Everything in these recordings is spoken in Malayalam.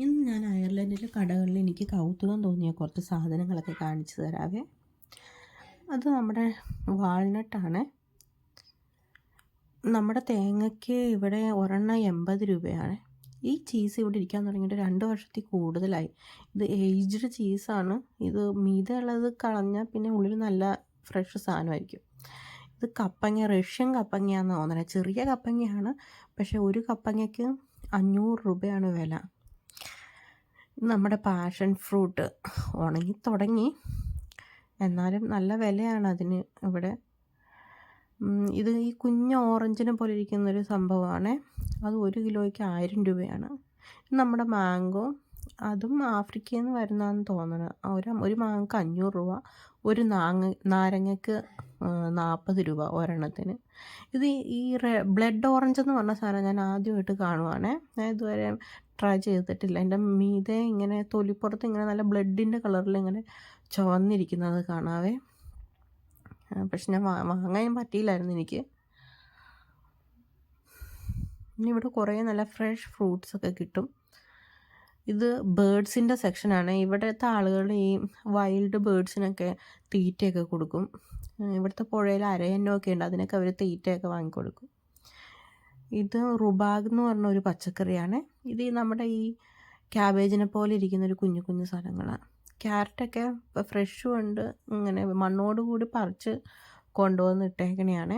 ഇന്ന് ഞാൻ അയർലൻഡിലെ കടകളിൽ എനിക്ക് കൗതുകം തോന്നിയ കുറച്ച് സാധനങ്ങളൊക്കെ കാണിച്ചു തരാവേ. അത് നമ്മുടെ വാൾനട്ടാണ്. നമ്മുടെ തേങ്ങയ്ക്ക് ഇവിടെ ഒരെണ്ണം 80 രൂപയാണ്. ഈ ചീസ് ഇവിടെ ഇരിക്കാൻ തുടങ്ങിയിട്ട് 2 വർഷത്തിൽ കൂടുതലായി. ഇത് ഏജ്ഡ് ചീസാണ്. ഇത് മീതെയുള്ളത് കളഞ്ഞാൽ പിന്നെ ഉള്ളിൽ നല്ല ഫ്രഷ് സാധനമായിരിക്കും. ഇത് കപ്പങ്ങ, റഷ്യൻ കപ്പങ്ങയാണെന്ന് തോന്നുന്നത്. ചെറിയ കപ്പങ്ങയാണ്, പക്ഷേ ഒരു കപ്പങ്ങയ്ക്ക് 500 രൂപയാണ് വില. നമ്മുടെ പാഷൻ ഫ്രൂട്ട് ഉണങ്ങി തുടങ്ങി, എന്നാലും നല്ല വിലയാണ് അതിന് ഇവിടെ. ഇത് ഈ കുഞ്ഞ് ഓറഞ്ചിനെ പോലെ ഇരിക്കുന്നൊരു സംഭവമാണ്. അത് 1 കിലോയ്ക്ക് 1000 രൂപയാണ്. നമ്മുടെ മാംഗോ, അതും ആഫ്രിക്കയിൽ നിന്ന് വരുന്നതെന്ന് തോന്നുന്നത്. ഒരു മാങ്ങയ്ക്ക് 500 രൂപ, ഒരു നാരങ്ങയ്ക്ക് 40 രൂപ ഒരെണ്ണത്തിന്. ഇത് ഈ ബ്ലഡ് ഓറഞ്ച് എന്ന് പറഞ്ഞ സാധനം ഞാൻ ആദ്യമായിട്ട് കാണുവാണേ. ഞാൻ ഇതുവരെ ട്രൈ ചെയ്തിട്ടില്ല. എൻ്റെ മീതെ ഇങ്ങനെ തൊലിപ്പുറത്ത് ഇങ്ങനെ നല്ല ബ്ലഡിൻ്റെ കളറിൽ ഇങ്ങനെ ചുവന്നിരിക്കുന്നത് കാണാവേ. പക്ഷെ ഞാൻ വാങ്ങാൻ പറ്റിയില്ലായിരുന്നു എനിക്ക്. ഇനി ഇവിടെ കുറേ നല്ല ഫ്രഷ് ഫ്രൂട്ട്സ് ഒക്കെ കിട്ടും. ഇത് ബേഡ്സിൻ്റെ സെക്ഷനാണ്. ഇവിടുത്തെ ആളുകൾ ഈ വൈൽഡ് ബേഡ്സിനൊക്കെ തീറ്റയൊക്കെ കൊടുക്കും. ഇവിടുത്തെ പുഴയിൽ അരയന്നമൊക്കെ ഉണ്ട്, അതിനൊക്കെ അവർ തീറ്റയൊക്കെ വാങ്ങിക്കൊടുക്കും. ഇത് റുബാഗ് എന്ന് പറഞ്ഞ ഒരു പച്ചക്കറിയാണ്. ഇത് നമ്മുടെ ഈ ക്യാബേജിനെ പോലെ ഇരിക്കുന്നൊരു കുഞ്ഞു കുഞ്ഞു സാധനങ്ങളാണ്. ക്യാരറ്റൊക്കെ ഇപ്പോൾ ഫ്രഷും ഉണ്ട്, ഇങ്ങനെ മണ്ണോട് കൂടി പറിച്ച് കൊണ്ടുവന്ന് ഇട്ടേക്കണെയാണ്.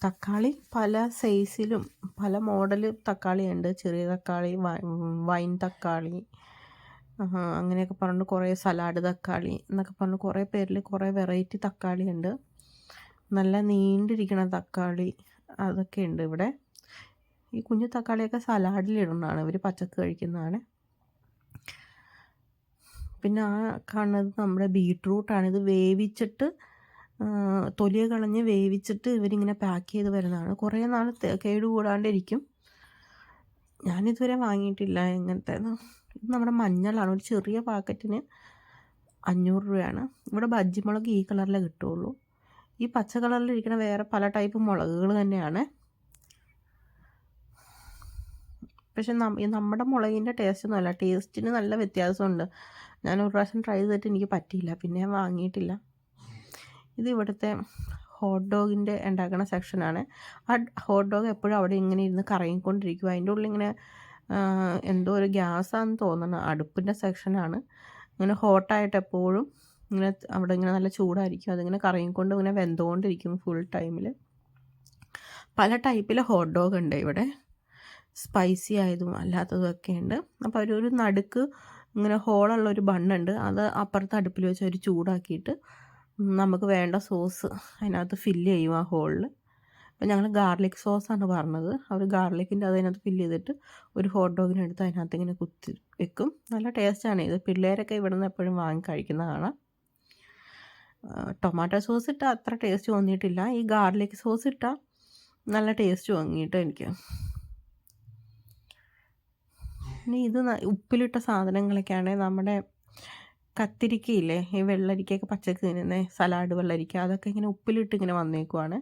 തക്കാളി പല സൈസിലും പല മോഡൽ തക്കാളിയുണ്ട്. ചെറിയ തക്കാളി, വൈൻ തക്കാളി, അങ്ങനെയൊക്കെ പറഞ്ഞ് കുറേ സലാഡ് തക്കാളി എന്നൊക്കെ പറഞ്ഞ് കുറേ പേരിൽ കുറേ വെറൈറ്റി തക്കാളിയുണ്ട്. നല്ല നീണ്ടിരിക്കണ തക്കാളി അതൊക്കെ ഉണ്ട് ഇവിടെ. ഈ കുഞ്ഞു തക്കാളിയൊക്കെ സലാഡിലിടുന്നതാണ്, ഇവർ പച്ചക്ക് കഴിക്കുന്നതാണ്. പിന്നെ ആ കാണുന്നത് നമ്മുടെ ബീട്രൂട്ടാണ്. ഇത് വേവിച്ചിട്ട്, തൊലിയെ കളഞ്ഞ് വേവിച്ചിട്ട് ഇവരിങ്ങനെ പാക്ക് ചെയ്ത് വരുന്നതാണ്. കുറേ നാൾ കേടുകൂടാണ്ടിരിക്കും. ഞാനിതുവരെ വാങ്ങിയിട്ടില്ല ഇങ്ങനത്തെ. ഇത് നമ്മുടെ മഞ്ഞളാണ്. ഒരു ചെറിയ പാക്കറ്റിന് 500 രൂപയാണ്. ഇവിടെ ബജ്ജിമുളക് ഈ കളറിലേ കിട്ടുള്ളൂ. ഈ പച്ച കളറിലിരിക്കുന്ന വേറെ പല ടൈപ്പ് മുളകുകൾ തന്നെയാണ്. പക്ഷെ നമ്മുടെ മുളകിൻ്റെ ടേസ്റ്റൊന്നും അല്ല, ടേസ്റ്റിന് നല്ല വ്യത്യാസമുണ്ട്. ഞാൻ ഒരു പ്രാവശ്യം ട്രൈ ചെയ്തിട്ട് എനിക്ക് പറ്റിയില്ല, പിന്നെ ഞാൻ വാങ്ങിയിട്ടില്ല. ഇത് ഇവിടുത്തെ ഹോട്ട് ഡോഗിൻ്റെ ഉണ്ടാക്കുന്ന സെക്ഷനാണ്. ആ ഹോട്ട് ഡോഗ് എപ്പോഴും അവിടെ ഇങ്ങനെ ഇരുന്ന് കറങ്ങിക്കൊണ്ടിരിക്കും. അതിൻ്റെ ഉള്ളിൽ ഇങ്ങനെ എന്തോ ഒരു ഗ്യാസാണെന്ന് തോന്നുന്നു. അടുപ്പിൻ്റെ സെക്ഷനാണ്. ഇങ്ങനെ ഹോട്ടായിട്ട് എപ്പോഴും ഇങ്ങനെ അവിടെ ഇങ്ങനെ നല്ല ചൂടായിരിക്കും. അതിങ്ങനെ കറങ്ങിക്കൊണ്ട് ഇങ്ങനെ വെന്തുകൊണ്ടിരിക്കും ഫുൾ ടൈമിൽ. പല ടൈപ്പിലെ ഹോട്ട് ഡോഗ് ഉണ്ട് ഇവിടെ, സ്പൈസി ആയതും അല്ലാത്തതും ഒക്കെ ഉണ്ട്. അപ്പോൾ ഒരു നടുക്ക് ഇങ്ങനെ ഹോളുള്ളൊരു ബണ്ണുണ്ട്. അത് അപ്പുറത്തെ അടുപ്പിൽ വെച്ച് അവർ ചൂടാക്കിയിട്ട് നമുക്ക് വേണ്ട സോസ് അതിനകത്ത് ഫില്ല് ചെയ്യും ആ ഹോളിൽ. അപ്പോൾ ഞങ്ങൾ ഗാർലിക് സോസാണ് പറഞ്ഞത്. അവർ ഗാർലിക്കിൻ്റെ അതിനകത്ത് ഫില്ല് ചെയ്തിട്ട് ഒരു ഹോട്ട് ഡോഗിനെടുത്ത് അതിനകത്ത് ഇങ്ങനെ കുത്തി വെക്കും. നല്ല ടേസ്റ്റാണ്. ഇത് പിള്ളേരൊക്കെ ഇവിടെ നിന്ന് എപ്പോഴും വാങ്ങി കഴിക്കുന്നതാണ്. ടൊമാറ്റോ സോസ് ഇട്ടാൽ അത്ര ടേസ്റ്റ് തോന്നിയിട്ടില്ല. ഈ ഗാർലിക് സോസ് ഇട്ടാൽ നല്ല ടേസ്റ്റ് തോന്നിയിട്ട് എനിക്ക്. ഇനി ഇത് ഉപ്പിലിട്ട സാധനങ്ങളൊക്കെയാണ്. നമ്മുടെ കത്തിരിക്കയില്ലേ, ഈ വെള്ളരിക്കയൊക്കെ പച്ചക്ക് തിന്നുന്ന സലാഡ് വെള്ളരിക്ക, അതൊക്കെ ഇങ്ങനെ ഉപ്പിലിട്ട് ഇങ്ങനെ വന്നേക്കുവാണ്.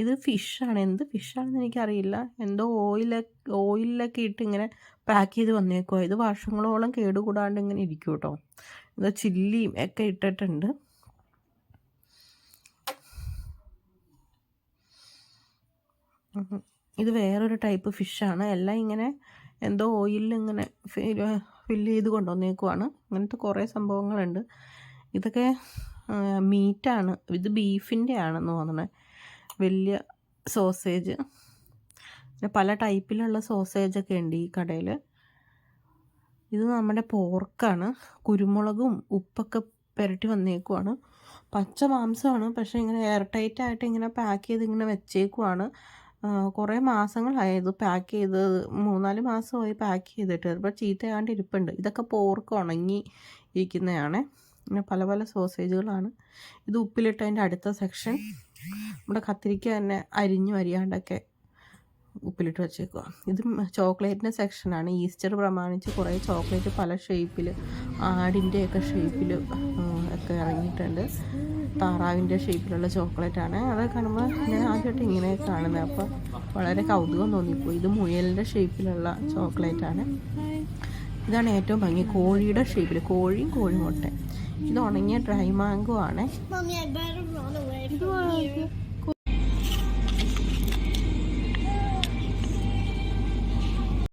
ഇത് ഫിഷാണ്. എന്ത് ഫിഷാണെന്ന് എനിക്കറിയില്ല. എന്തോ ഓയിലൊക്കെ ഇട്ട് ഇങ്ങനെ പാക്ക് ചെയ്ത് വന്നേക്കുവാ. ഇത് വർഷങ്ങളോളം കേടുകൂടാണ്ട് ഇങ്ങനെ ഇരിക്കും കേട്ടോ. ഇത് ചില്ലിയും ഒക്കെ ഇട്ടിട്ടുണ്ട്. ഇത് വേറൊരു ടൈപ്പ് ഫിഷാണ്. എല്ലാം ഇങ്ങനെ എന്തോ ഓയിലിൽ ഇങ്ങനെ ഫില്ല് ചെയ്ത് കൊണ്ടുവന്നേക്കുവാണ്. അങ്ങനത്തെ കുറേ സംഭവങ്ങളുണ്ട്. ഇതൊക്കെ മീറ്റാണ്. ഇത് ബീഫിൻ്റെ ആണെന്ന് തോന്നണേ. വലിയ സോസേജ്, പിന്നെ പല ടൈപ്പിലുള്ള സോസേജൊക്കെ ഉണ്ട് ഈ കടയിൽ. ഇത് നമ്മുടെ പോർക്കാണ്. കുരുമുളകും ഉപ്പൊക്കെ പുരട്ടി വന്നേക്കുവാണ്. പച്ച മാംസമാണ്, പക്ഷേ ഇങ്ങനെ എയർ ടൈറ്റായിട്ട് ഇങ്ങനെ പാക്ക് ചെയ്ത് ഇങ്ങനെ വെച്ചേക്കുവാണ്. കുറേ മാസങ്ങളായി ഇത് പാക്ക് ചെയ്ത്, 3-4 മാസമായി പാക്ക് ചെയ്തിട്ട്. ഇപ്പോൾ ചീത്തയാണ്ട് ഇരിപ്പുണ്ട്. ഇതൊക്കെ പോർക്ക് ഉണങ്ങി ഇരിക്കുന്നതാണ്. പിന്നെ പല പല സോസേജുകളാണ്. ഇത് ഉപ്പിലിട്ടതിൻ്റെ അടുത്ത സെക്ഷൻ. നമ്മുടെ കത്തിരിക്ക തന്നെ അരിഞ്ഞു അരിയാണ്ടൊക്കെ ഉപ്പിലിട്ട് വെച്ചേക്കുക. ഇത് ചോക്ലേറ്റിൻ്റെ സെക്ഷനാണ്. ഈസ്റ്റർ പ്രമാണിച്ച് കുറേ ചോക്ലേറ്റ് പല ഷേപ്പിൽ, ആടിൻ്റെയൊക്കെ ഷേപ്പിൽ ഒക്കെ ഇറങ്ങിയിട്ടുണ്ട്. താറാവിൻ്റെ ഷേപ്പിലുള്ള ചോക്ലേറ്റാണ്. അത് കാണുമ്പോൾ ഞാൻ ആദ്യമായിട്ട് ഇങ്ങനെ കാണുന്നത്. അപ്പോൾ വളരെ കൗതുകം തോന്നിപ്പോയി. ഇത് മുയലിൻ്റെ ഷേപ്പിലുള്ള ചോക്ലേറ്റാണ്. ഇതാണ് ഏറ്റവും ഭംഗി, കോഴിയുടെ ഷേപ്പിൽ, കോഴിയും കോഴിമുട്ട. ഇത് ഉണങ്ങിയ ഡ്രൈ മാംഗോ ആണ്.